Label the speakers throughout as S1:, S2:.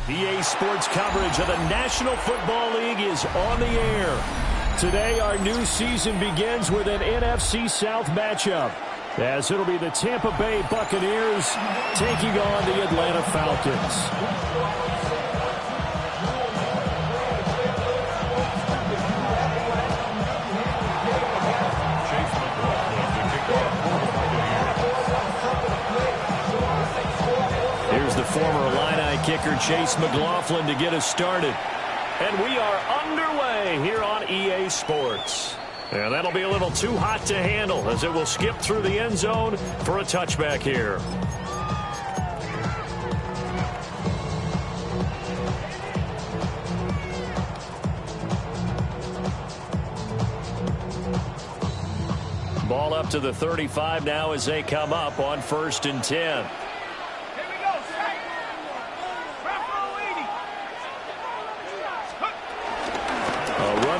S1: EA Sports coverage of the National Football League is on the air. Today, our new season begins with an NFC South matchup, as it'll be the Tampa Bay Buccaneers taking on the Atlanta Falcons. The former Illini kicker Chase McLaughlin to get us started. And we are underway here on EA Sports. And that'll be a little too hot to handle as it will skip through the end zone for a touchback here. Ball up to the 35 now as they come up on 1st and 10.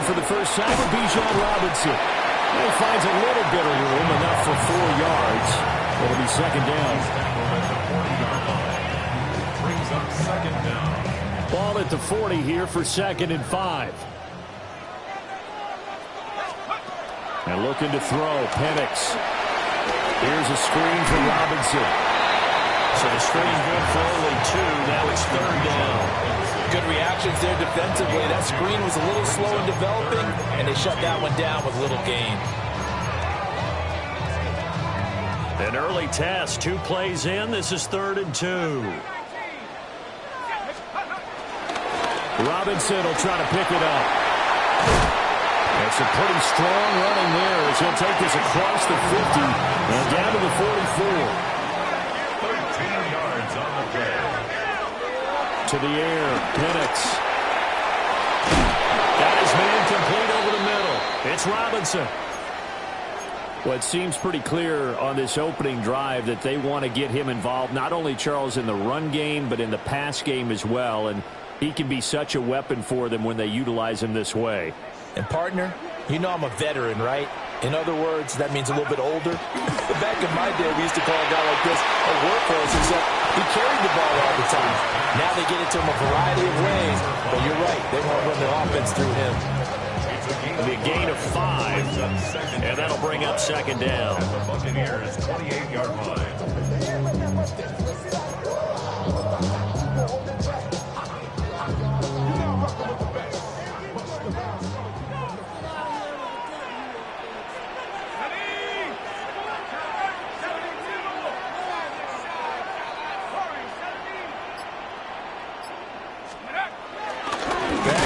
S1: For the first time with Bijan Robinson. He finds a little bit of room, enough for 4 yards. It'll be second down. Ball at the 40 here for 2nd and 5. And looking to throw, Penix. Here's a screen for Robinson. So the screen good for only 2. Now it's 3rd down.
S2: Good reactions there defensively. That screen was a little slow in developing, and they shut that one down with little gain.
S1: An early test, 2 plays in. This is 3rd and 2. Robinson will try to pick it up. That's a pretty strong running there as he'll take this across the 50 and down to the 44.
S3: 13 yards on the play.
S1: To the air, Penix. Got his man complete over the middle. It's Robinson. Well, it seems pretty clear on this opening drive that they want to get him involved, not only, Charles, in the run game, but in the pass game as well. And he can be such a weapon for them when they utilize him this way.
S2: And, partner, you know I'm a veteran, right? In other words, that means a little bit older. But back in my day, we used to call a guy like this a workhorse, except he carried the ball all the time. Now they get it to him a variety of ways. But you're right, they want to run their offense through him.
S1: The gain of 5, and that'll bring up 2nd down.
S3: The Buccaneers 28-yard line.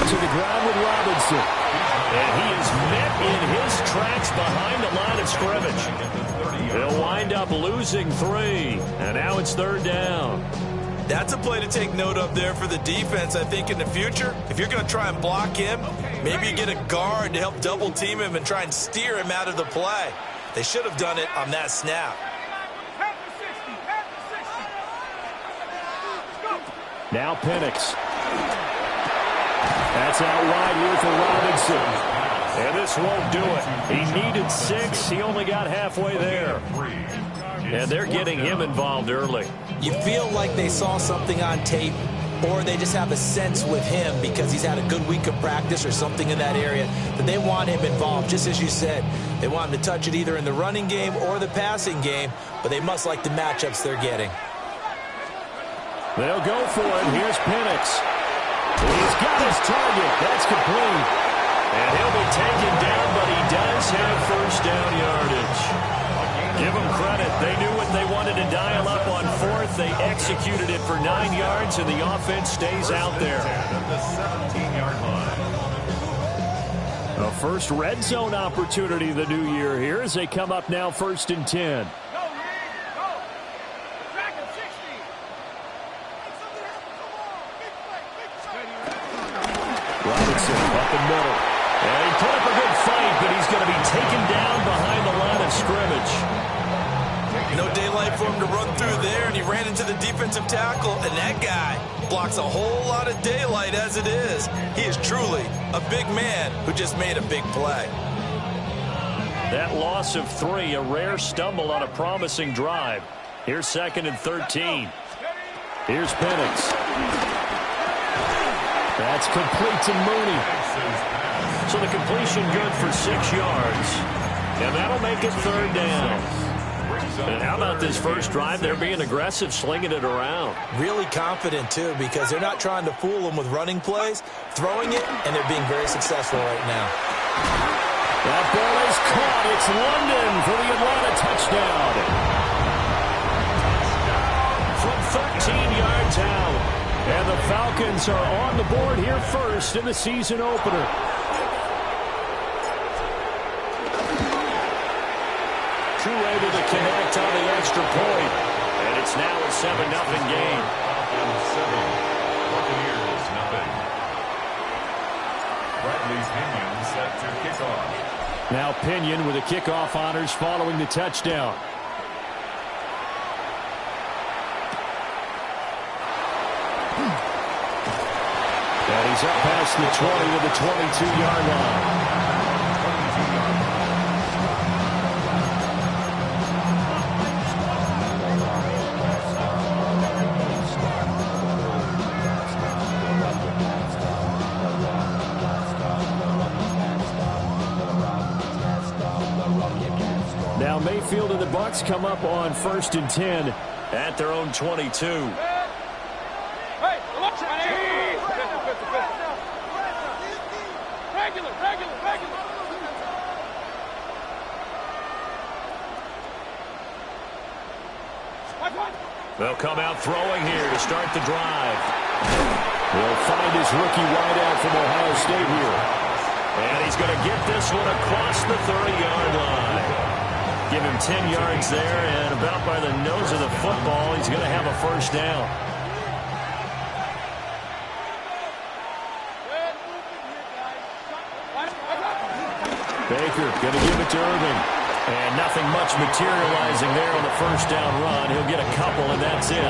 S1: To the ground with Robinson. And he is met in his tracks behind the line of scrimmage. They'll wind up losing 3. And now it's 3rd down.
S4: That's a play to take note of there for the defense, I think, in the future. If you're going to try and block him, maybe you get a guard to help double team him and try and steer him out of the play. They should have done it on that snap.
S1: Now Penix. That's out wide here for Robinson. And this won't do it. He needed 6. He only got halfway there. And they're getting him involved early.
S2: You feel like they saw something on tape, or they just have a sense with him because he's had a good week of practice or something in that area that they want him involved. Just as you said, they want him to touch it either in the running game or the passing game, but they must like the matchups they're getting.
S1: They'll go for it. Here's Penix. He's got his target. That's complete. And he'll be taken down, but he does have 1st down yardage. Give them credit. They knew what they wanted to dial up on 4th. They executed it for 9 yards, and the offense stays out there. A first red zone opportunity the new year here as they come up now 1st and 10. Robinson up the middle. And he put up a good fight, but he's going to be taken down behind the line of scrimmage.
S4: No daylight for him to run through there, and he ran into the defensive tackle, and that guy blocks a whole lot of daylight as it is. He is truly a big man who just made a big play.
S1: That loss of 3, a rare stumble on a promising drive. Here's 2nd and 13. Here's Penix. That's complete to Mooney. So the completion good for 6 yards. And that'll make it 3rd down. And how about this first drive? They're being aggressive, slinging it around.
S2: Really confident, too, because they're not trying to fool them with running plays, throwing it, and they're being very successful right now.
S1: That ball is caught. It's London for the Atlanta touchdown. From 13 yards out. And the Falcons are on the board here first in the season opener. Too able to connect on the extra point. And it's now a 7-0 game.
S3: Buccaneers, nothing. Bradley Pinion set to kick off.
S1: Now Pinion with the kickoff honors following the touchdown. And he's up past the 20 to the 22-yard line. Now Mayfield and the Bucs come up on 1st and 10 at their own 22. They'll come out throwing here to start the drive. He'll find his rookie wideout from Ohio State here. And he's going to get this one across the 30-yard line. Give him 10 yards there, and about by the nose of the football, he's going to have a first down. Baker going to give it to Irving. And nothing much materializing there on the first down run. He'll get a couple, and that's it.
S3: A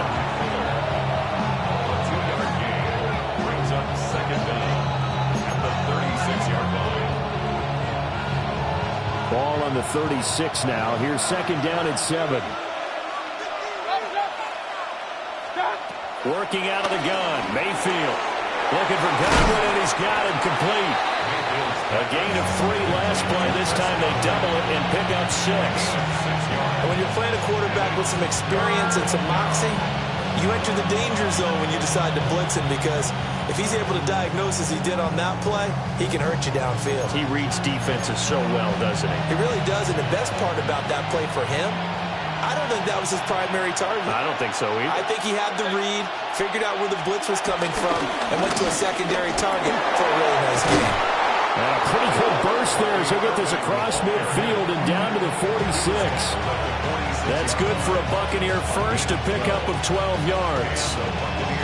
S3: 2-yard gain brings up 2nd down at the 36-yard line.
S1: Ball on the 36 now. Here's 2nd down at 7. Working out of the gun. Mayfield looking for Godwin, and he's got him complete. A gain of 3 last play. This time they double it and pick up 6.
S2: And when you're playing a quarterback with some experience and some moxie, you enter the danger zone when you decide to blitz him, because if he's able to diagnose as he did on that play, he can hurt you downfield.
S1: He reads defenses so well, doesn't he?
S2: He really does, and the best part about that play for him, I don't think that was his primary target.
S1: I don't think so either.
S2: I think he had the read, figured out where the blitz was coming from, and went to a secondary target for a really nice game.
S1: And a pretty good burst there as he'll get this across midfield and down to the 46. That's good for a Buccaneer first, to pick up of 12 yards.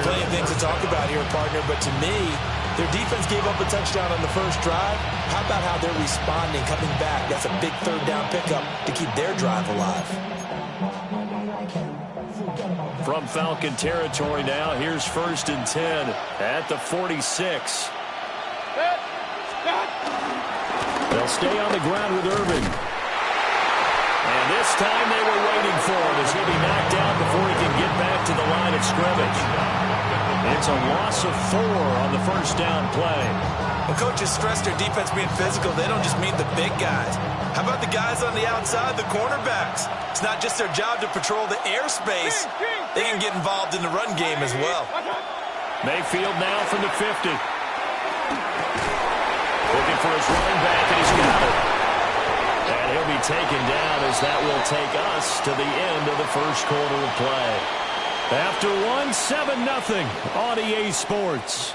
S2: Plenty of things to talk about here, partner, but to me, their defense gave up a touchdown on the first drive. How about how they're responding, coming back? That's a big 3rd down pickup to keep their drive alive.
S1: From Falcon territory now, here's 1st and 10 at the 46. They'll stay on the ground with Irving. And this time they were waiting for it, as he'll be knocked down before he can get back to the line of scrimmage. It's a loss of 4 on the first down play.
S4: When coaches stress their defense being physical, they don't just mean the big guys. How about the guys on the outside, the cornerbacks? It's not just their job to patrol the airspace. They can get involved in the run game as well.
S1: Mayfield now from the 50. Looking for his running back, and he's got it. And he'll be taken down, as that will take us to the end of the first quarter of play. After 1, 7-0 on EA Sports.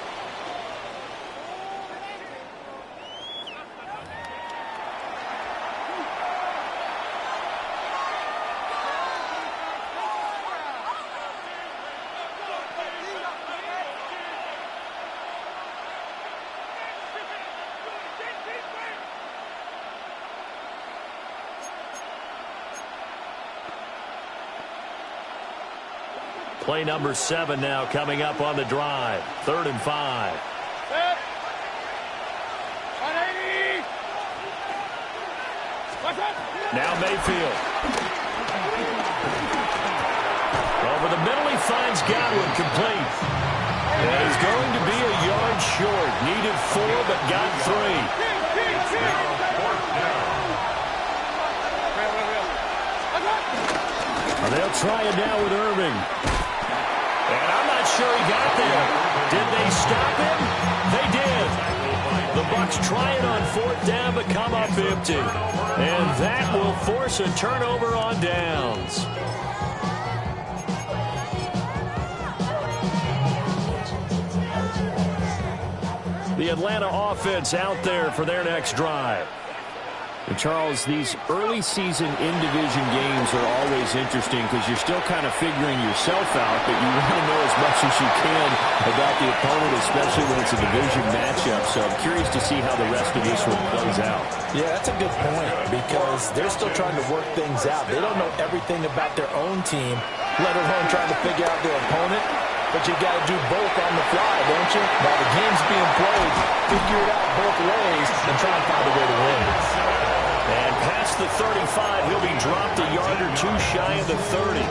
S1: Play number 7 now coming up on the drive. 3rd and 5. Now Mayfield. Over the middle, he finds Godwin complete. And he's going to be a yard short. Needed 4, but got 3. They'll try it now with Irving. And I'm not sure he got there. Did they stop him? They did. The Bucs try it on 4th down, but come up empty. And that will force a turnover on downs. The Atlanta offense out there for their next drive. And Charles, these early season in-division games are always interesting because you're still kind of figuring yourself out, but you want to know as much as you can about the opponent, especially when it's a division matchup. So I'm curious to see how the rest of this one plays out.
S2: Yeah, that's a good point because they're still trying to work things out. They don't know everything about their own team, let alone trying to figure out their opponent. But you got to do both on the fly, don't you? While the game's being played, figure it out both ways and try and find a way to win.
S1: And past the 35, he'll be dropped a yard or 2 shy of the 30.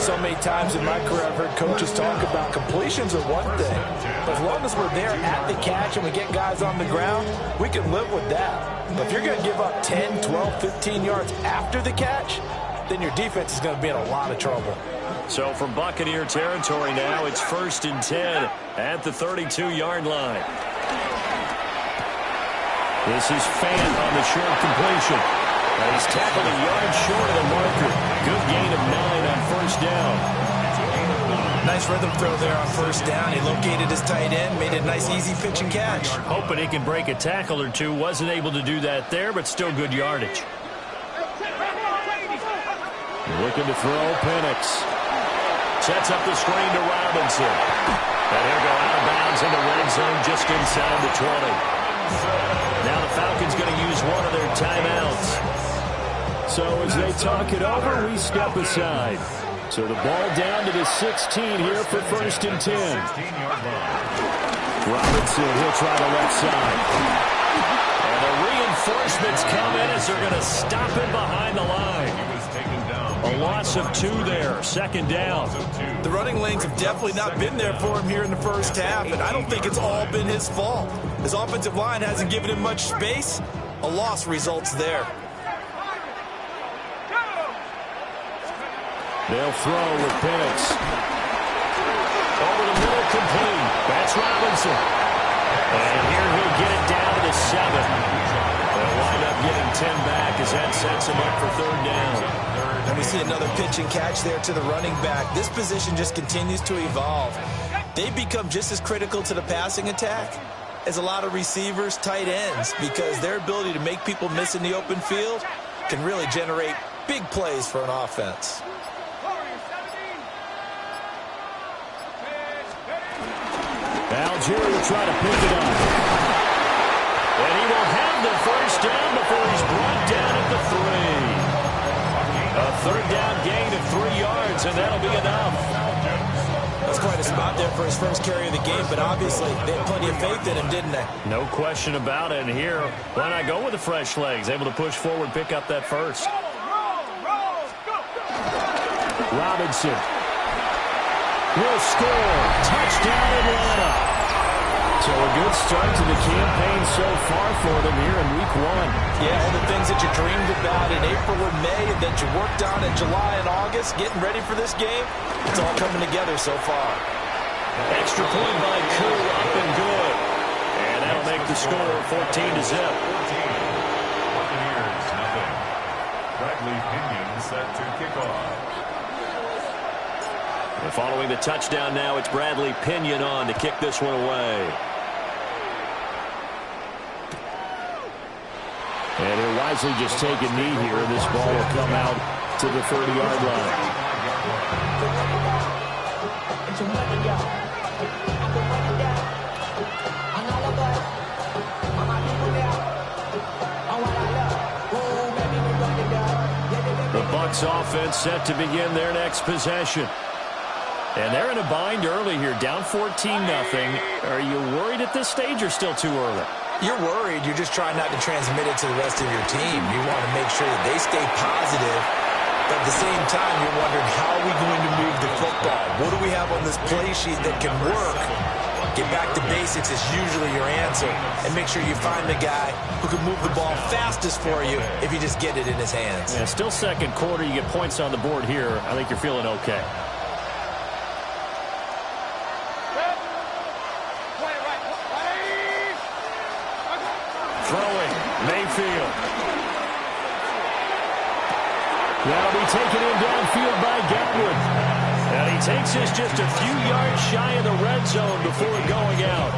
S2: So many times in my career, I've heard coaches talk about completions are one thing. But as long as we're there at the catch and we get guys on the ground, we can live with that. But if you're going to give up 10, 12, 15 yards after the catch, then your defense is going to be in a lot of trouble.
S1: So from Buccaneer territory now, it's 1st and 10 at the 32-yard line. This is Fant on the short completion. And he's tackled a yard short of the marker. Good gain of 9 on 1st down.
S2: Nice rhythm throw there on 1st down. He located his tight end, made a nice easy pitch and catch.
S1: Hoping he can break a tackle or two. Wasn't able to do that there, but still good yardage. Looking to throw, Penix. Sets up the screen to Robinson. And he'll go out of bounds in the red zone just inside the 20. Now the Falcons going to use one of their timeouts. So as they talk it over, we step aside. So the ball down to the 16 here for 1st and 10. Robinson, he'll try the left side. And the reinforcements come in as they're going to stop him behind the line. A loss of 2 there, 2nd down.
S4: The running lanes have definitely not been there for him here in the first half, and I don't think it's all been his fault. His offensive line hasn't given him much space. A loss results there.
S1: They'll throw with Penix. Over the middle, complete. That's Robinson. And here he'll get it down to the 7. They'll wind up getting 10 back as that sets him up for 3rd down.
S2: And we see another pitch and catch there to the running back. This position just continues to evolve. They become just as critical to the passing attack as a lot of receivers, tight ends, because their ability to make people miss in the open field can really generate big plays for an offense.
S1: Algier will try to pick it up. And he will have the 1st down before he's brought down at the 3. A 3rd down gain of 3 yards, and that'll be enough.
S2: That's quite a spot there for his first carry of the game, but obviously they had plenty of faith in him, didn't they?
S1: No question about it. And here, why not go with the fresh legs? Able to push forward, pick up that 1st. Robinson will score. Touchdown, Atlanta. So a good start to the campaign so far for them here in week 1.
S2: Yeah, all the things that you dreamed about in April and May and that you worked on in July and August, getting ready for this game, it's all coming together so far.
S1: Extra point by Koo, up and good. And that'll make the score 14-0.
S3: Buccaneers, nothing. Bradley Pinion set to kick off.
S1: And following the touchdown now, it's Bradley Pinion on to kick this one away. And he'll wisely just take a knee here, and this ball will come out to the 30-yard line. The Bucs offense set to begin their next possession. And they're in a bind early here, down 14-0. Are you worried at this stage or still too early?
S2: You're worried. You're just trying not to transmit it to the rest of your team. You want to make sure that they stay positive. But at the same time, you're wondering, how are we going to move the football? What do we have have on this play sheet that can work, get back to basics is usually your answer. And make sure you find the guy who can move the ball fastest for you if you just get it in his hands.
S1: Yeah, still second quarter. You get points on the board here. I think you're feeling okay. Throwing, Mayfield. That'll be taken in downfield by Godwin. And he takes this just a few yards shy of the red zone before going out.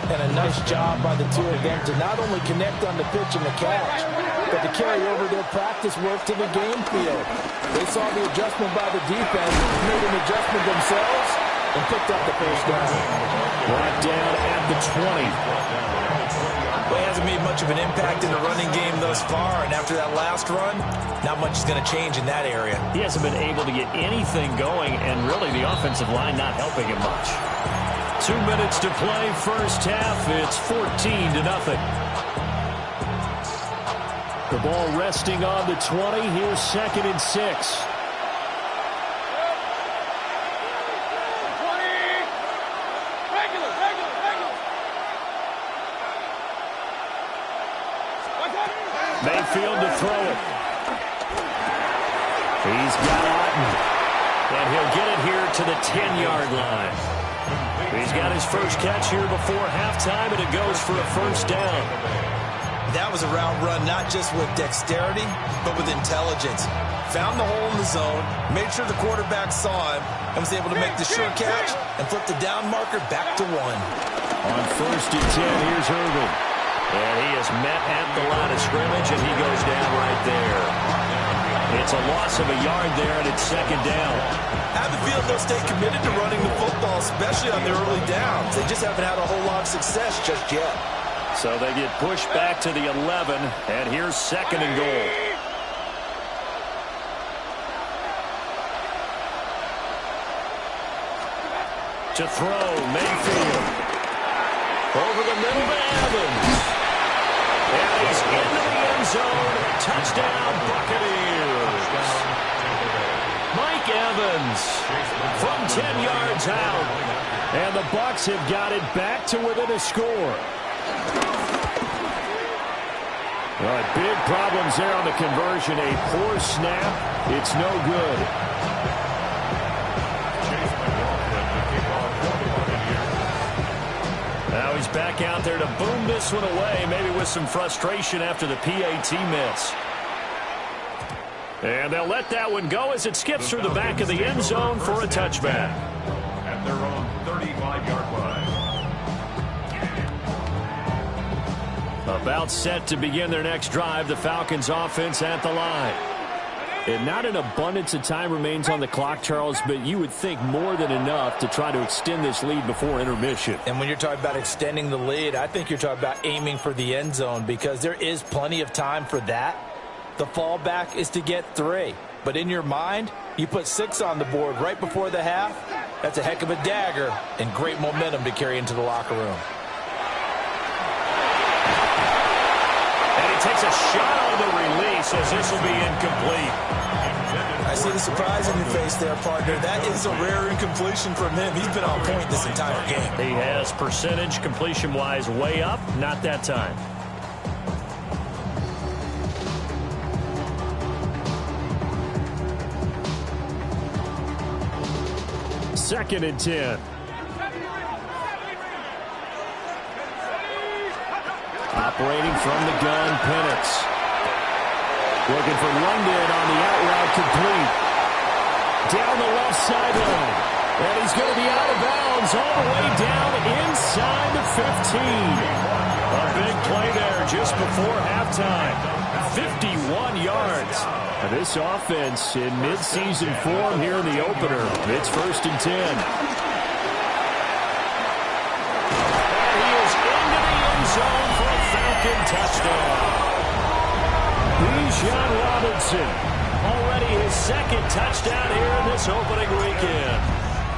S2: And a nice job by the two of them to not only connect on the pitch and the catch, but to carry over their practice work to the game field. They saw the adjustment by the defense, made an adjustment themselves, and picked up the first down.
S1: Brought down at the 20.
S2: Well, he hasn't made much of an impact in the running game thus far, and after that last run, not much is going to change in that area.
S1: He hasn't been able to get anything going, and really the offensive line not helping him much. 2 minutes to play, first half. It's 14-0. The ball resting on the 20. Here's 2nd and 6. Mayfield to throw it. He's got Otten. And he'll get it here to the 10-yard line. He's got his first catch here before halftime, and it goes for a first down.
S2: That was a route run not just with dexterity, but with intelligence. Found the hole in the zone, made sure the quarterback saw him, and was able to make the sure catch and flip the down marker back to 1.
S1: On 1st and 10, here's Irvin. And he is met at the line of scrimmage, and he goes down right there. It's a loss of a yard there, and it's 2nd down.
S2: I have a feeling they'll stay committed to running the football, especially on the early downs. They just haven't had a whole lot of success just yet.
S1: So they get pushed back to the 11, and here's 2nd and goal. To throw, Mayfield. Over the middle to Evans. And he's into the end zone. Touchdown, Buccaneers. Mike Evans from 10 yards out. And the Bucs have got it back to within a score. All right, big problems there on the conversion. A poor snap. It's no good. Now he's back out there to boom this one away, maybe with some frustration after the PAT miss. And they'll let that one go as it skips through the back of the end zone for a touchback.
S3: At their own 35-yard line.
S1: About set to begin their next drive, the Falcons offense at the line. And not an abundance of time remains on the clock, Charles, but you would think more than enough to try to extend this lead before intermission.
S2: And when you're talking about extending the lead, I think you're talking about aiming for the end zone because there is plenty of time for that. The fallback is to get 3. But in your mind, you put 6 on the board right before the half. That's a heck of a dagger and great momentum to carry into the locker room.
S1: And he takes a shot on the release as this will be incomplete.
S2: I see the surprise in your face there, partner. That is a rare incompletion from him. He's been on point this entire game.
S1: He has percentage completion-wise way up, not that time. Second and 10. Operating from the gun, Penix. Looking for London on the out route complete. Down the left sideline. And he's going to be out of bounds all the way down inside the 15. A big play there just before halftime. 51 yards. This offense in midseason form here in the opener. It's 1st and 10. And he is into the end zone for a Falcon touchdown. Bijan Robinson, already his 2nd touchdown here in this opening weekend.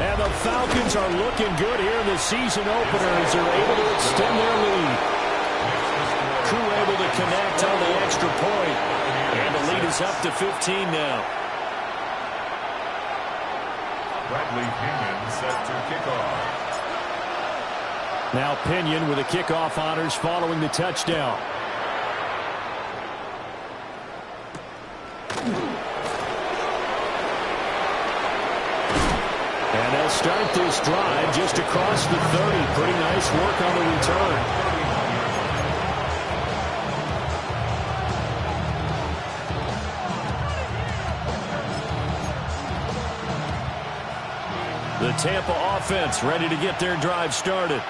S1: And the Falcons are looking good here in the season opener as they're able to extend their lead. Crew able to connect on the extra point. And the lead is up to 15 now.
S3: Bradley Pinion set to kick off.
S1: Now Pinion with the kickoff honors following the touchdown. And they'll start this drive just across the 30. Pretty nice work on the return. The Tampa offense ready to get their drive started.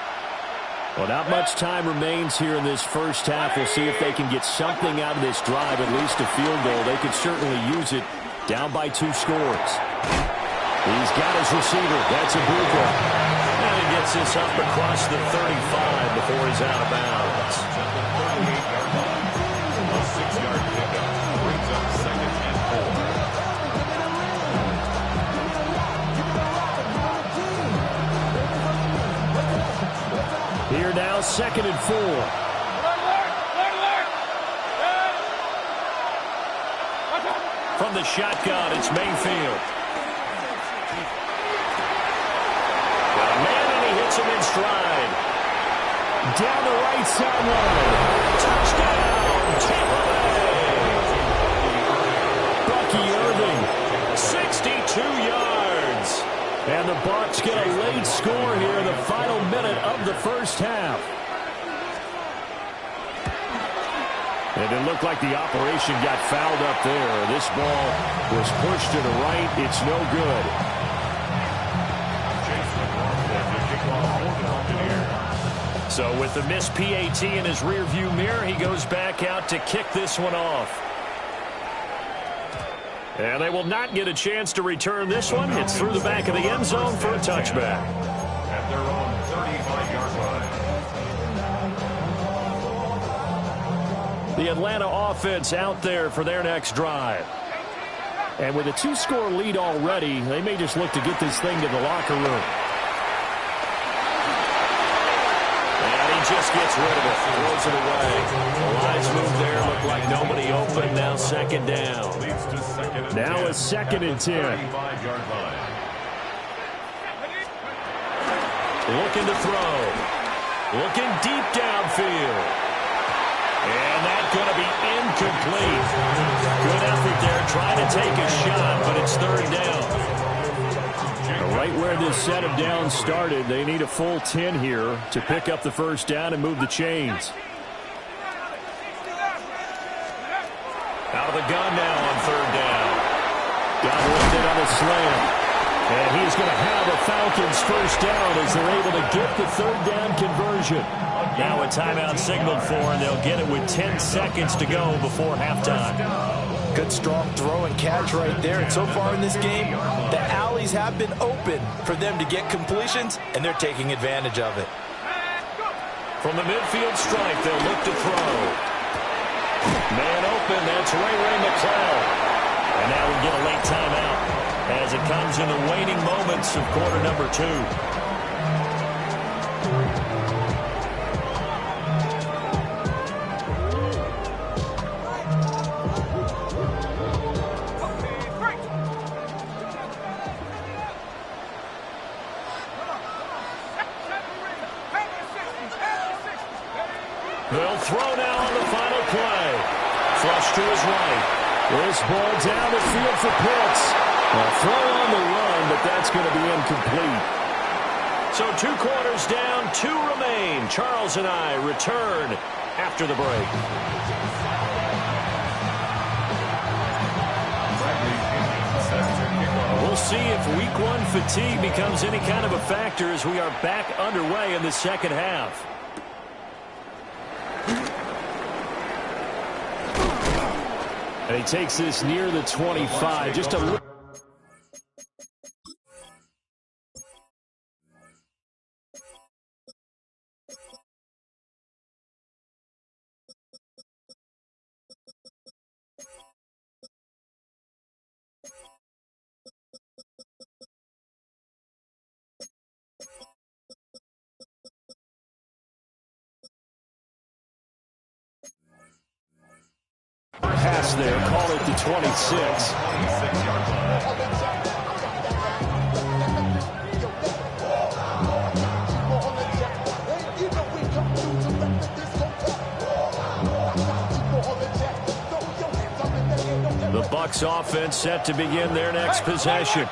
S1: Well, not much time remains here in this first half. We'll see if they can get something out of this drive, at least a field goal. They could certainly use it, down by 2 scores. He's got his receiver. That's a Ibuka. And he gets this up across the 35 before he's out of bounds.
S3: A 6-yard pickup brings up 2nd and 4.
S1: Here now, 2nd and 4. From the shotgun, it's Mayfield. Got a man, and he hits him in stride. Down the right sideline. Touchdown, Tampa Bay. Bucky Irving, 62 yards. And the Bucs get a late score here in the final minute of the first half. And it looked like the operation got fouled up there. This ball was pushed to the right. It's no good. So with the missed PAT in his rearview mirror, he goes back out to kick this one off. And they will not get a chance to return this one. It's through the back of the end zone for a touchback.
S3: At their own 35-yard line.
S1: The Atlanta offense out there for their next drive. And with a 2-score lead already, they may just look to get this thing to the locker room. Just gets rid of it, throws it away. The lines move there, look like nobody open. Now 2nd down. Now a 2nd and 10. Looking to throw. Looking deep downfield. And that's going to be incomplete. Good effort there, trying to take a shot, but it's 3rd down. Right where this set of downs started, they need a full 10 here to pick up the first down and move the chains. Out of the gun now on 3rd down. Got lifted on a slant. And he's going to have a Falcons first down as they're able to get the 3rd down conversion. Now a timeout signaled for, and they'll get it with 10 seconds to go before halftime.
S2: Good strong throw and catch right there. And so far in this game, the alleys have been open for them to get completions, and they're taking advantage of it.
S1: From the midfield stripe, they'll look to throw. Man open, that's Ray McCloud. And now we get a late timeout as it comes in the waning moments of quarter number 2. They'll throw now on the final play. Flush to his right. This ball down the field for Pitts. A throw on the run, but that's going to be incomplete. So 2 quarters down, 2 remain. Charles and I return after the break. We'll see if week 1 fatigue becomes any kind of a factor as we are back underway in the second half. And he takes this near the 25. Just a little. Pass there, call it the 26. Bucs offense set to begin their next possession.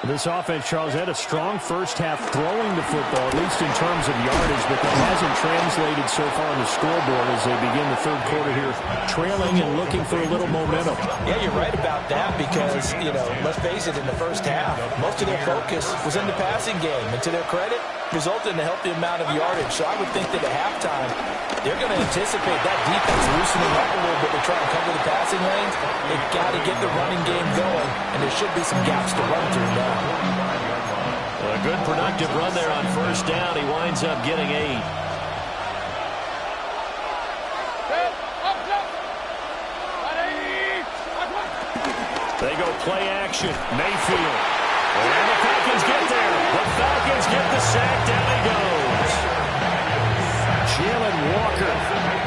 S5: This offense, Charles, had a strong first half throwing the football, at least in terms of yardage, but that hasn't translated so far on the scoreboard as they begin the third quarter here, trailing and looking for a little momentum.
S2: Yeah, you're right about that because, let's face it, in the first half, most of their focus was in the passing game. And to their credit, resulted in a healthy amount of yardage. So I would think that at halftime, they're going to anticipate that defense loosening up a little bit to try and cover the passing lanes. They've got to get the running game going, and there should be some gaps to run through now.
S1: A good productive run there on first down. He winds up getting 8. They go play action. Mayfield. And the Falcons get there. The Falcons get the sack. Down he goes. Jalen Walker.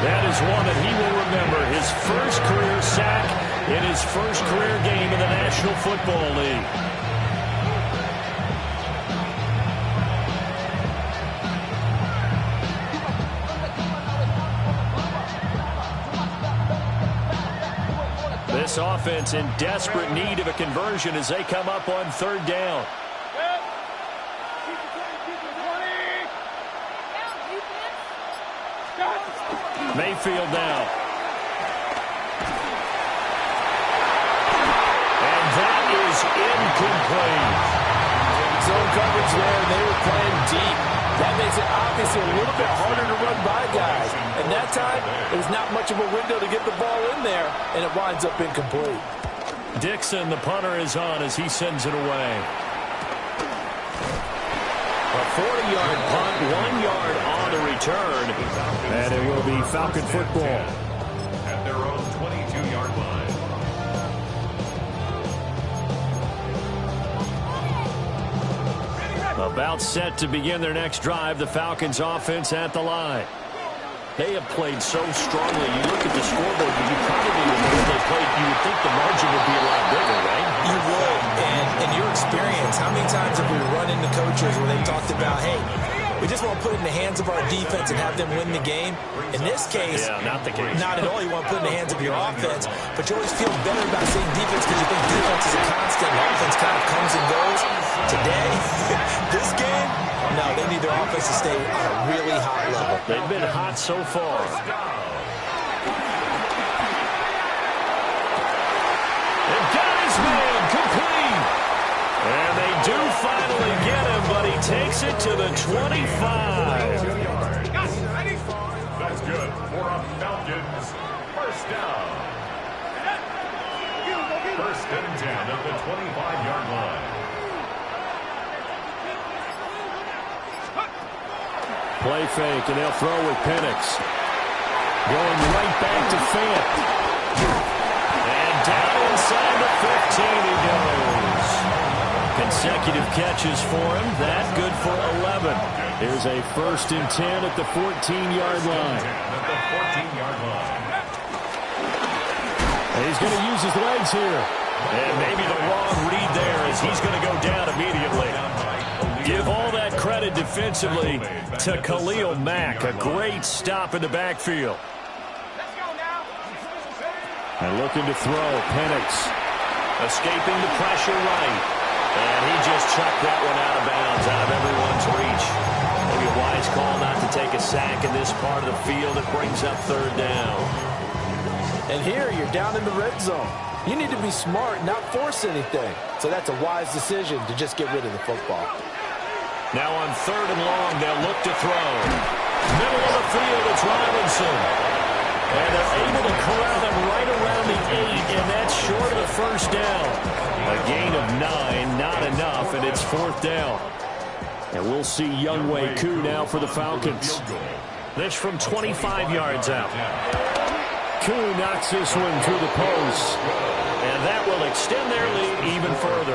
S1: That is one that he will remember. His first career sack in his first career game in the National Football League. This offense in desperate need of a conversion as they come up on third down. Mayfield now. And that is incomplete.
S2: Zone coverage there, and they were playing deep. That makes it obviously a little bit harder to run by guys. And that time, there's not much of a window to get the ball in there, and it winds up incomplete.
S1: Dixon, the punter, is on as he sends it away. A 40-yard punt, 1 yard on the return. And it will be Falcon football.
S3: At their own 22-yard line.
S1: About set to begin their next drive, the Falcons offense at the line. They have played so strongly. You look at the scoreboard, you probably remember they played, you would think the margin would be a lot bigger, right?
S2: You would, and in your experience, how many times have we run into coaches where they talked about, hey, we just want to put it in the hands of our defense and have them win the game? In this case,
S1: not the case.
S2: Not at all. You want to put it in the hands of your offense, but you always feel better about saying defense because you think defense is a constant and offense kind of comes and goes. Today, this game, no, they need their offense to stay on a really high level.
S1: They've been hot so far. And got his man complete. And they do finally get him, but he takes it to the 25.
S3: That's good for a Falcons first down. First and 10 at the 25-yard line.
S1: Play fake, and they'll throw with Penix. Going right back to Fant. And down inside the 15 he goes. Consecutive catches for him. That good for 11. Here's a first and 10 at the 14-yard line.
S3: At the 14-yard line.
S1: And he's going to use his legs here. And maybe the wrong read there as he's going to go down immediately. Give all that credit defensively to Khalil Mack. A great stop in the backfield. And looking to throw, Penix. Escaping the pressure right. And he just chucked that one out of bounds, out of everyone's reach. Maybe a wise call not to take a sack in this part of the field. It brings up third down.
S2: And here, you're down in the red zone. You need to be smart, not force anything. So that's a wise decision to just get rid of the football.
S1: Now on third and long, they'll look to throw. Middle of the field, it's Robinson. And they're able to corral them right around the 8, and that's short of the first down. A gain of 9, not enough, and it's fourth down. And we'll see Younghoe Koo now for the Falcons. This from 25 yards out. Koo knocks this one through the post. And that will extend their lead even further.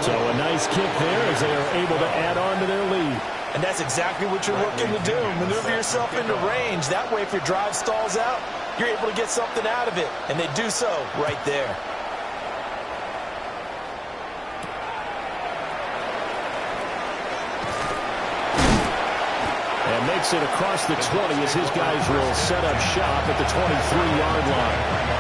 S1: So a nice kick there as they are able to add on to their lead.
S2: And that's exactly what you're looking to do. Maneuver yourself into range. That way, if your drive stalls out, you're able to get something out of it. And they do so right there.
S1: And makes it across the 20 as his guys will set up shop at the 23-yard line.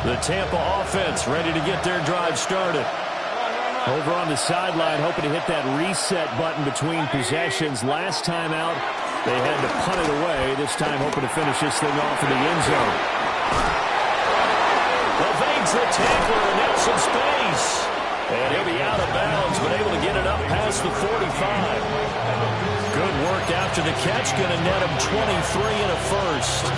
S1: The Tampa offense ready to get their drive started.
S5: Over on the sideline, hoping to hit that reset button between possessions. Last time out, they had to punt it away. This time, hoping to finish this thing off in the end zone.
S1: Evades the tackler and now some space. And he'll be out of bounds, but able to get it up past the 45. Good work after the catch. Going to net him 23 and a first.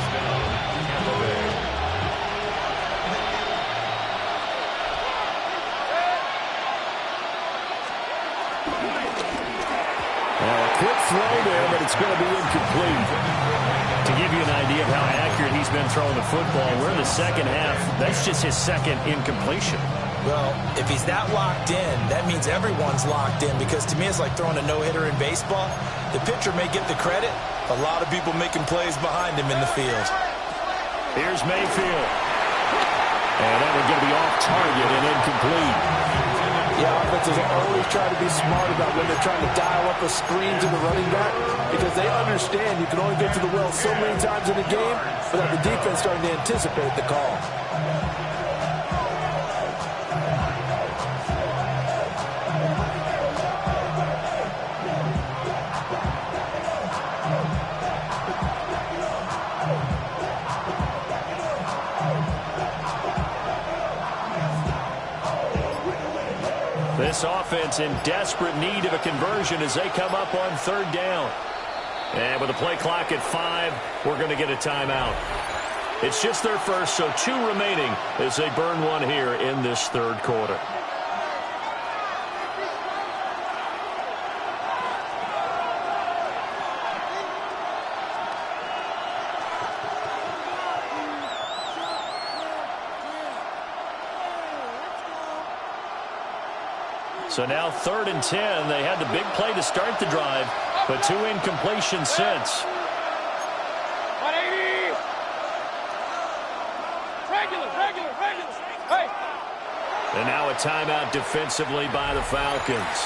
S5: Quick throw there, but it's going to be incomplete.
S1: To give you an idea of how accurate he's been throwing the football, we're in the second half. That's just his second incompletion.
S2: Well, if he's that locked in, that means everyone's locked in, because to me it's like throwing a no-hitter in baseball. The pitcher may get the credit, a lot of people making plays behind him in the field.
S1: Here's Mayfield. And that one's going to be off target and incomplete.
S6: Yeah, offenses always try to be smart about when they're trying to dial up a screen to the running back, because they understand you can only get to the well so many times in a game without the defense starting to anticipate the call.
S1: This offense in desperate need of a conversion as they come up on third down. And with the play clock at 5, we're going to get a timeout. It's just their first, so 2 remaining as they burn one here in this third quarter. So now 3rd and 10. They had the big play to start the drive, but 2 incompletions since.
S7: 180. Regular. Hey.
S1: And now a timeout defensively by the Falcons.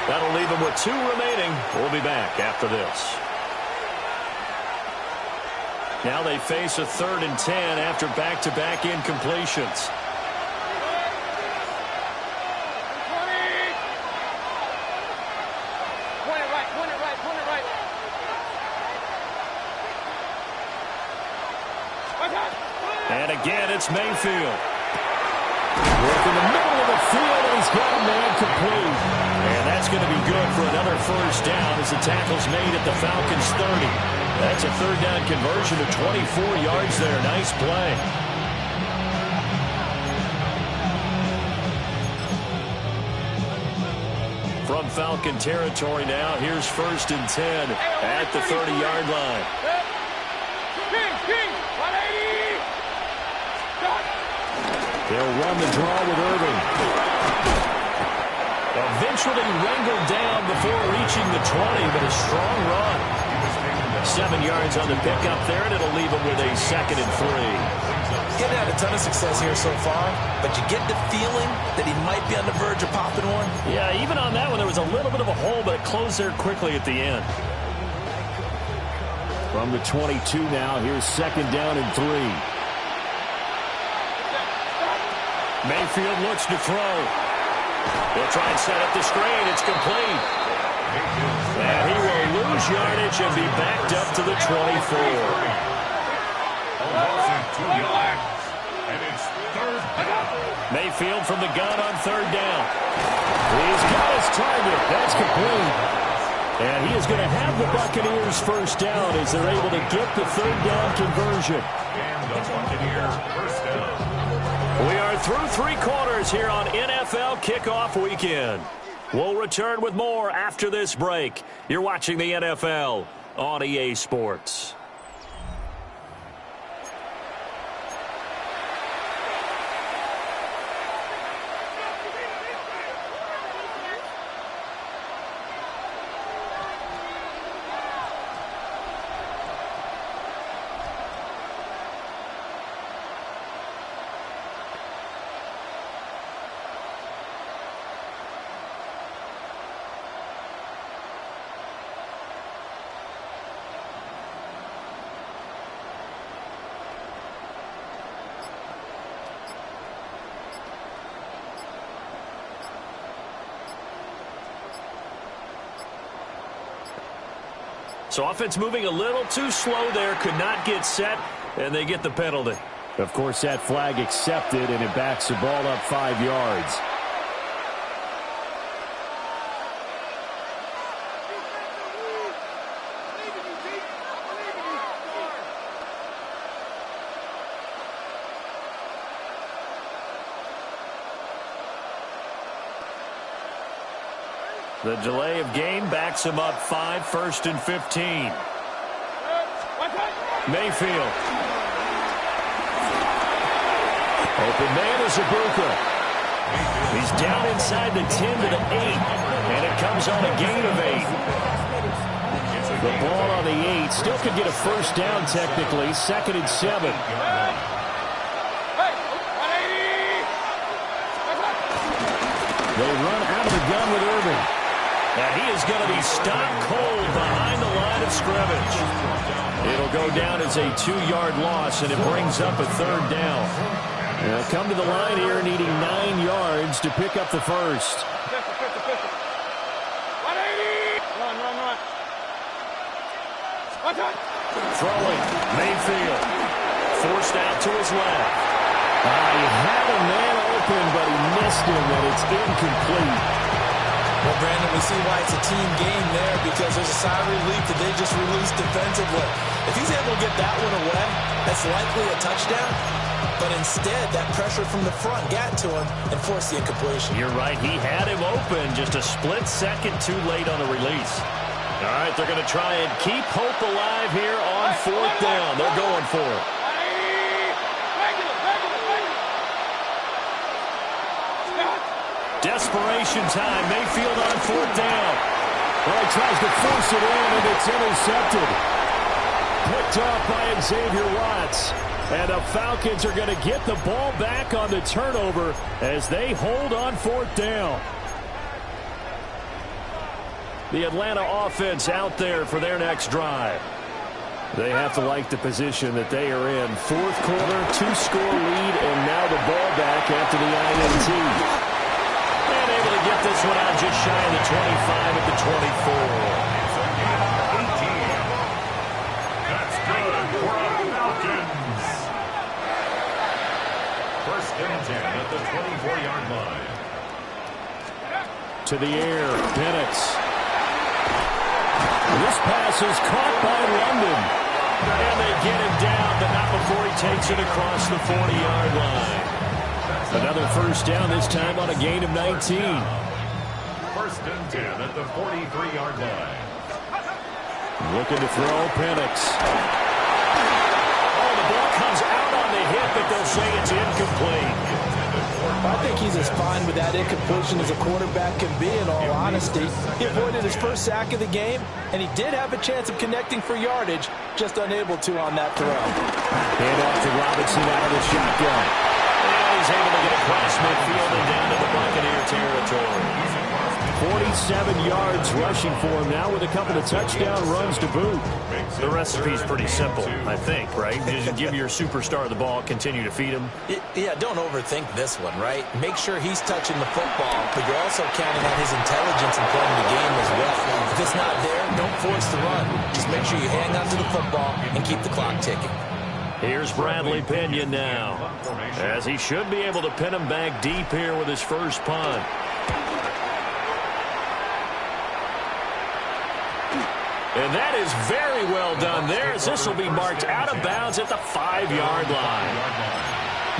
S1: That'll leave them with 2 remaining. We'll be back after this. Now they face a 3rd and 10 after back-to-back incompletions. And again, it's Mayfield.
S5: Work in the middle of the field, and he's got a man complete.
S1: And that's going to be good for another first down as the tackle's made at the Falcons' 30. That's a 3rd down conversion of 24 yards there. Nice play. From Falcon territory now, here's 1st and 10 at the 30-yard line.
S5: They'll run the draw with Irving.
S1: Eventually wrangled down before reaching the 20, but a strong run. 7 yards on the pickup there, and it'll leave him with a 2nd and 3.
S2: Getting had a ton of success here so far, but you get the feeling that he might be on the verge of popping one.
S1: Yeah, even on that one, there was a little bit of a hole, but it closed there quickly at the end.
S5: From the 22 now, here's 2nd down and 3.
S1: Mayfield looks to throw. He'll try and set up the screen. It's complete. And he will lose yardage and be backed up to the 24. Mayfield from the gun on 3rd down.
S5: He's got his target. That's complete.
S1: And he is going to have the Buccaneers first down as they're able to get the 3rd down conversion.
S3: And the Buccaneers first down.
S1: We are through 3 quarters here on NFL Kickoff Weekend. We'll return with more after this break. You're watching the NFL on EA Sports. So offense moving a little too slow there, could not get set, and they get the penalty.
S5: Of course, that flag accepted, and it backs the ball up 5 yards.
S1: The delay of game backs him up 5, 1st and 15. Mayfield. Open man is Ibuka. He's down inside the 10 to the 8, and it comes on a gain of 8. The ball on the 8 still could get a first down technically, 2nd and 7. They run out of the gun with Irving. And he is going to be stopped cold behind the line of scrimmage. It'll go down as a 2-yard loss, and it brings up a 3rd down. They'll come to the line here needing 9 yards to pick up the first. Throwing, Mayfield. Forced out to his left. He had a man open, but he missed him, and it's incomplete.
S2: Well, Brandon, we see why it's a team game there, because there's a sigh of relief that they just released defensively. If he's able to get that one away, that's likely a touchdown. But instead, that pressure from the front got to him and forced the incompletion.
S1: You're right. He had him open, just a split second too late on the release. All right, they're going to try and keep hope alive here on 4th down. They're going for it. Desperation time. Mayfield on 4th down.
S5: Well, he tries to force it in, and it's intercepted. Picked off by Xavier Watts. And the Falcons are going to get the ball back on the turnover as they hold on 4th down. The Atlanta offense out there for their next drive. They have to like the position that they are in. 4th quarter, 2-score lead, and now the ball back after the INT. And able to get this one out just shy of the 25 at the 24.
S3: That's good for the Falcons. 1st and 10 at the 24-yard line.
S5: To the air, Penix. This pass is caught by London.
S1: And they get him down, but not before he takes it across the 40-yard line.
S5: Another first down, this time on a gain of 19.
S3: 1st and 10 at the 43-yard line.
S5: Looking to throw, Penix.
S1: Oh, the ball comes out on the hit, but they'll say it's incomplete.
S2: I think he's as fine with that incompletion as a quarterback can be, in all honesty. He avoided his first sack of the game, and he did have a chance of connecting for yardage, just unable to on that throw.
S5: Hand off to Robinson out of the shotgun.
S1: And he's able to get across midfield and down to the Buccaneer territory.
S5: 47 yards rushing for him now with a couple of touchdown runs to boot.
S1: The recipe's pretty simple, I think, right? You just give your superstar the ball, continue to feed him.
S2: Yeah, don't overthink this one, right? Make sure he's touching the football, but you're also counting on his intelligence in playing the game as well. If it's not there, don't force the run. Just make sure you hang on to the football and keep the clock ticking.
S1: Here's Bradley Pinion now, as he should be able to pin him back deep here with his first punt. And that is very well done there, as this will be marked out of bounds at the 5-yard line.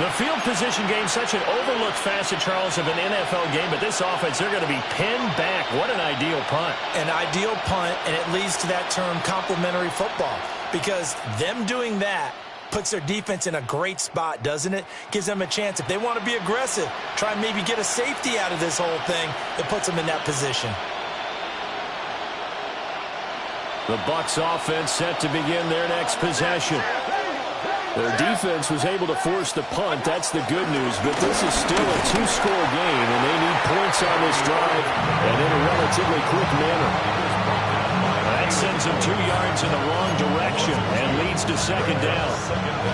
S1: The field position game, such an overlooked facet, Charles, of an NFL game, but this offense, they're going to be pinned back. What an ideal punt.
S2: An ideal punt, and it leads to that term complementary football, because them doing that puts their defense in a great spot, doesn't it? Gives them a chance. If they want to be aggressive, try and maybe get a safety out of this whole thing, it puts them in that position.
S5: The Bucs offense set to begin their next possession. Their defense was able to force the punt. That's the good news. But this is still a 2-score game, and they need points on this drive and in a relatively quick manner.
S1: That sends them 2 yards in the wrong direction and leads to 2nd down.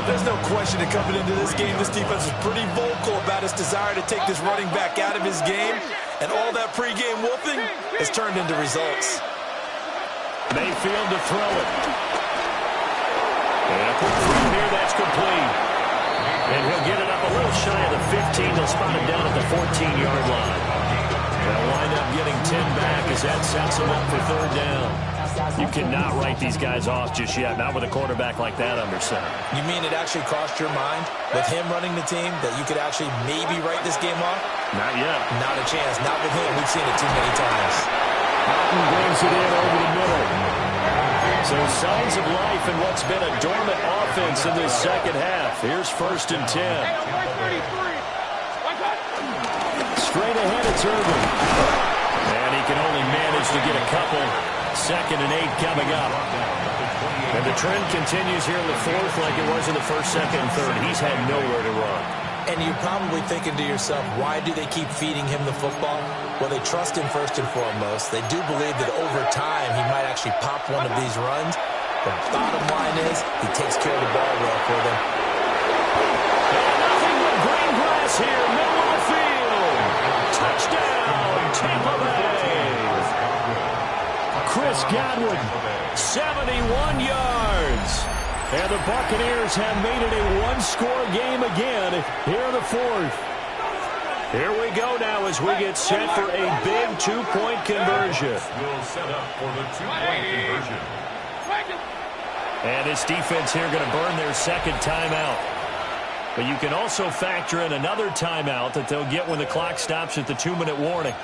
S2: There's no question that coming into this game, this defense is pretty vocal about its desire to take this running back out of his game, and all that pregame whooping has turned into results.
S1: Mayfield to throw it. And a quick throw here, that's complete. And he'll get it up a little shy of the 15. They'll spot him down at the 14-yard line. They'll wind up getting 10 back as that sets them up for third down. You cannot write these guys off just yet, not with a quarterback like that under center.
S2: You mean it actually crossed your mind with him running the team that you could actually maybe write this game off?
S1: Not yet.
S2: Not a chance. Not with him. We've seen it too many times.
S5: Martin brings it in over the middle.
S1: So signs of life in what's been a dormant offense in this second half. Here's 1st and 10. Straight ahead, it's Irvin. And he can only manage to get a couple. 2nd and 8 coming up. And the trend continues here in the 4th like it was in the 1st, 2nd, and 3rd. He's had nowhere to run.
S2: And you're probably thinking to yourself, why do they keep feeding him the football? Well, they trust him first and foremost. They do believe that over time he might actually pop one of these runs. The bottom line is he takes care of the ball well for them.
S1: And nothing but green grass here, middle of the field. Touchdown, Tampa Bay.
S5: Chris Godwin,
S1: 71 yards. And the Buccaneers have made it a one-score game again here in the 4th. Here we go now as we get set for a big 2-point conversion.
S3: Will set up for the 2-point conversion.
S1: And this defense here going to burn their 2nd timeout. But you can also factor in another timeout that they'll get when the clock stops at the 2-minute warning.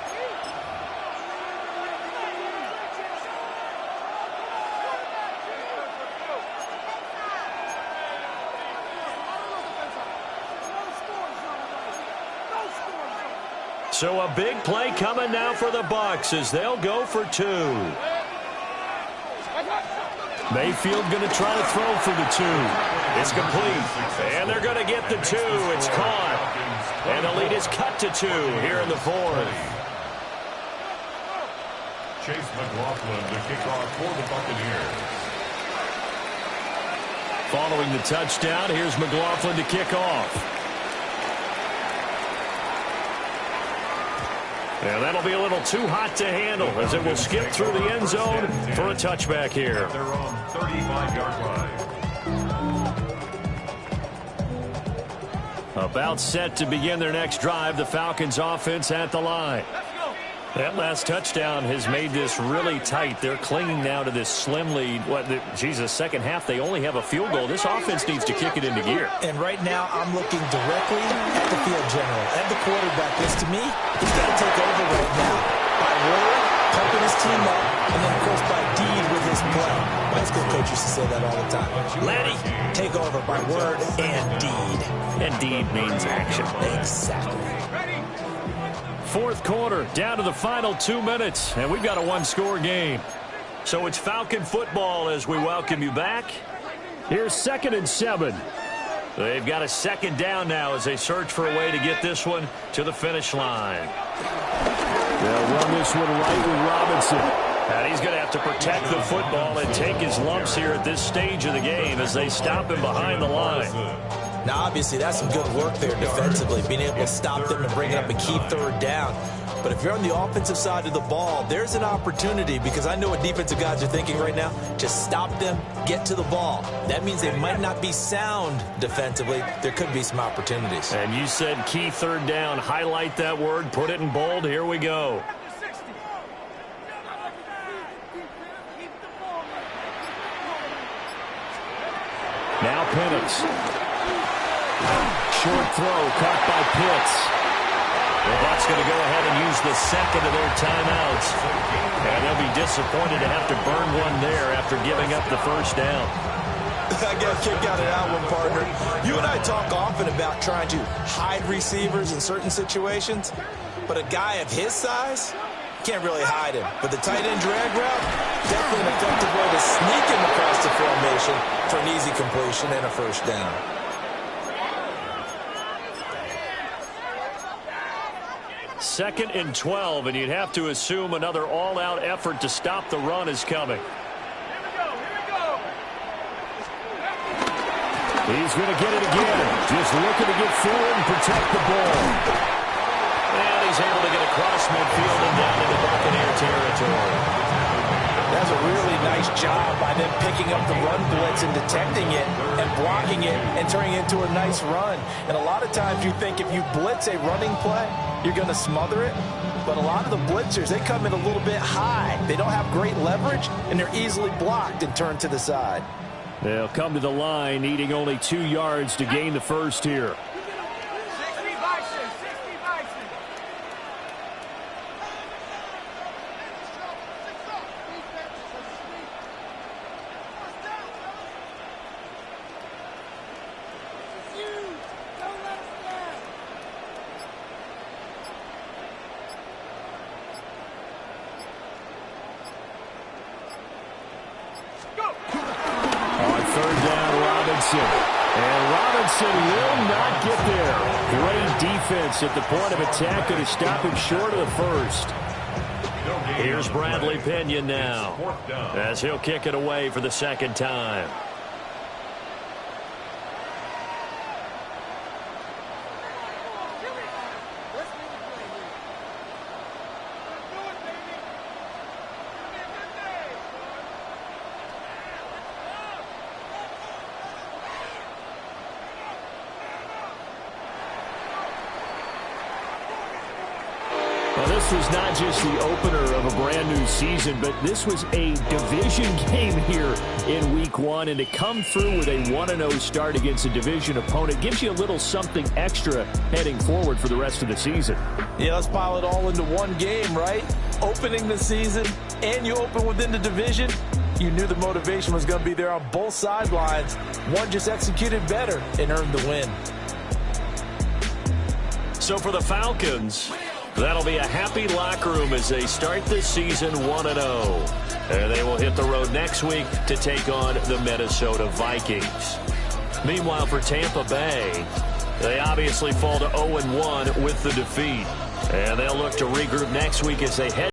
S1: So a big play coming now for the Bucs as they'll go for 2. Mayfield going to try to throw for the 2. It's complete. And they're going to get the 2. It's caught. And the lead is cut to 2 here in the 4th.
S3: Chase McLaughlin to kick off for the Buccaneers.
S1: Following the touchdown, here's McLaughlin to kick off. And that'll be a little too hot to handle as it will skip through the end zone for a touchback here.
S3: They're on 35-yard line.
S1: About set to begin their next drive, the Falcons offense at the line. That last touchdown has made this really tight. They're clinging now to this slim lead. Second half, they only have a field goal. This offense needs to kick it into gear.
S2: And right now, I'm looking directly at the field general and the quarterback. Because to me, he's got to take over right now. By word, pumping his team up, and then, of course, by deed with his play. High school coach used to say that all the time. Laddie, take over by word and deed.
S1: And deed means action.
S2: Exactly.
S1: 4th quarter, down to the final 2 minutes, and we've got a one-score game. So it's Falcon football as we welcome you back.
S5: Here's 2nd and 7.
S1: They've got a 2nd down now as they search for a way to get this one to the finish line.
S5: They'll run this one right with Robinson.
S1: And he's going to have to protect the football and take his lumps here at this stage of the game as they stop him behind the line.
S2: Now, obviously, that's some good work there defensively, being able to stop them and bring up a key 3rd down. But if you're on the offensive side of the ball, there's an opportunity because I know what defensive guys are thinking right now. Just stop them, get to the ball. That means they might not be sound defensively. There could be some opportunities.
S1: And you said key 3rd down. Highlight that word. Put it in bold. Here we go.
S5: Now Penix. Short throw caught by Pitts.
S1: The Bucs going to go ahead and use the 2nd of their timeouts. And they'll be disappointed to have to burn one there after giving up the 1st down.
S2: I got a kick out of that one, partner. You and I talk often about trying to hide receivers in certain situations, but a guy of his size can't really hide him. But the tight end drag route, definitely an effective way to sneak him across the formation for an easy completion and a 1st down.
S1: Second and 12, and you'd have to assume another all-out effort to stop the run is coming.
S5: He's going to get it again. Just looking to get forward and protect the ball.
S1: And he's able to get across midfield and down into Buccaneer territory.
S2: That's a really nice job by them picking up the run blitz and detecting it and blocking it and turning it into a nice run. And a lot of times you think if you blitz a running play, you're going to smother it. But a lot of the blitzers, they come in a little bit high. They don't have great leverage, and they're easily blocked and turned to the side.
S5: They'll come to the line, needing only 2 yards to gain the first here. And Robinson will not get there. Great defense at the point of attack to stop him short of the first.
S1: Here's Bradley Pinion now as he'll kick it away for the second time.
S5: Well, this was not just the opener of a brand new season, but this was a division game here in week 1. And to come through with a 1-0 start against a division opponent gives you a little something extra heading forward for the rest of the season.
S2: Yeah, let's pile it all into one game, right? Opening the season, and you open within the division. You knew the motivation was going to be there on both sidelines. One just executed better and earned the win.
S1: So for the Falcons, that'll be a happy locker room as they start this season 1-0. And they will hit the road next week to take on the Minnesota Vikings. Meanwhile, for Tampa Bay, they obviously fall to 0-1 with the defeat. And they'll look to regroup next week as they head